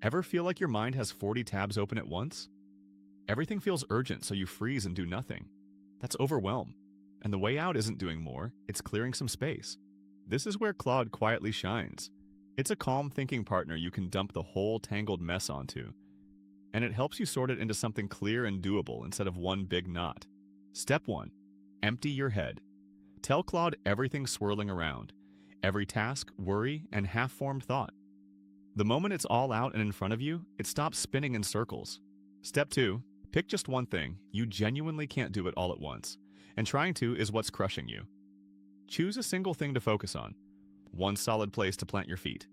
Ever feel like your mind has 40 tabs open at once? Everything feels urgent, so you freeze and do nothing. That's overwhelm. And the way out isn't doing more, it's clearing some space. This is where Claude quietly shines. It's a calm thinking partner you can dump the whole tangled mess onto. And it helps you sort it into something clear and doable instead of one big knot. Step 1. Empty your head. Tell Claude everything swirling around, every task, worry, and half-formed thought. The moment it's all out and in front of you, it stops spinning in circles. Step 2. Pick just one thing. You genuinely can't do it all at once, and trying to is what's crushing you. Choose a single thing to focus on, one solid place to plant your feet.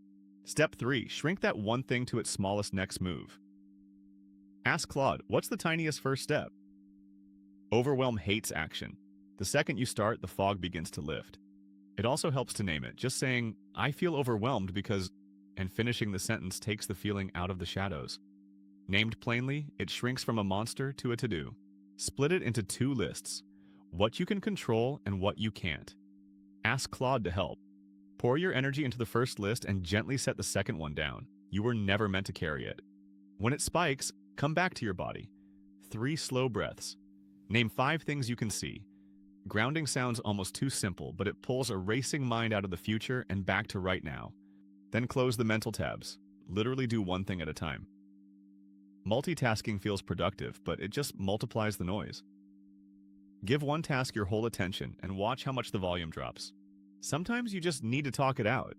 Step 3. Shrink that one thing to its smallest next move. Ask Claude, what's the tiniest first step? Overwhelm hates action. The second you start, the fog begins to lift. It also helps to name it. Just saying, I feel overwhelmed because, and finishing the sentence takes the feeling out of the shadows. Named plainly, it shrinks from a monster to a to-do. Split it into 2 lists, what you can control and what you can't. Ask Claude to help. Pour your energy into the first list and gently set the second one down. You were never meant to carry it. When it spikes, come back to your body. 3 slow breaths. Name 5 things you can see. Grounding sounds almost too simple, but it pulls a racing mind out of the future and back to right now. Then close the mental tabs. Literally do one thing at a time. Multitasking feels productive, but it just multiplies the noise. Give one task your whole attention and watch how much the volume drops. Sometimes you just need to talk it out.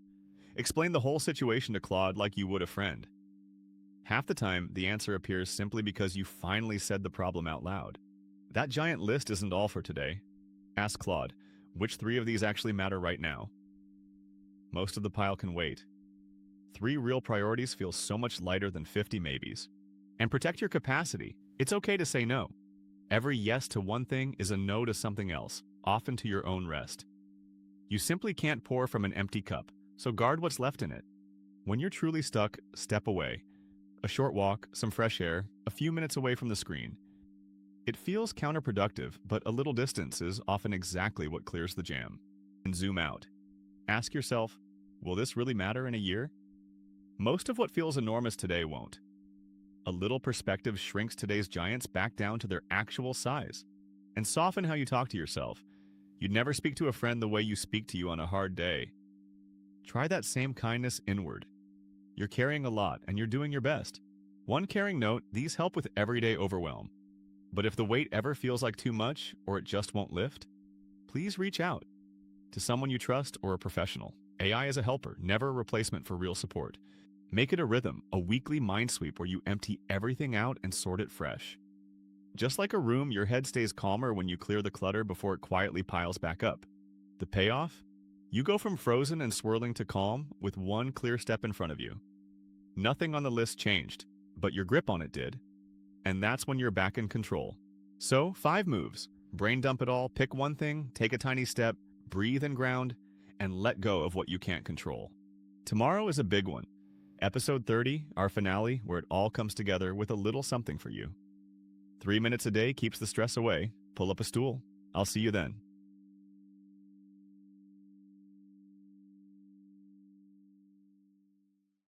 Explain the whole situation to Claude like you would a friend. Half the time, the answer appears simply because you finally said the problem out loud. That giant list isn't all for today. Ask Claude, which 3 of these actually matter right now? Most of the pile can wait. 3 real priorities feel so much lighter than 50 maybes. And protect your capacity. It's okay to say no. Every yes to one thing is a no to something else, often to your own rest. You simply can't pour from an empty cup, so guard what's left in it. When you're truly stuck, step away. A short walk, some fresh air, a few minutes away from the screen. It feels counterproductive, but a little distance is often exactly what clears the jam. And zoom out. Ask yourself, will this really matter in a year? Most of what feels enormous today won't. A little perspective shrinks today's giants back down to their actual size. And soften how you talk to yourself. You'd never speak to a friend the way you speak to you on a hard day. Try that same kindness inward. You're carrying a lot, and you're doing your best. One caring note, these help with everyday overwhelm. But if the weight ever feels like too much, or it just won't lift, please reach out to someone you trust or a professional. AI is a helper, never a replacement for real support. Make it a rhythm, a weekly mind sweep where you empty everything out and sort it fresh. Just like a room, your head stays calmer when you clear the clutter before it quietly piles back up. The payoff? You go from frozen and swirling to calm with one clear step in front of you. Nothing on the list changed, but your grip on it did. And that's when you're back in control. So, 5 moves. Brain dump it all, pick one thing, take a tiny step, breathe and ground, and let go of what you can't control. Tomorrow is a big one. Episode 30, our finale, where it all comes together with a little something for you. 3 minutes a day keeps the stress away. Pull up a stool. I'll see you then.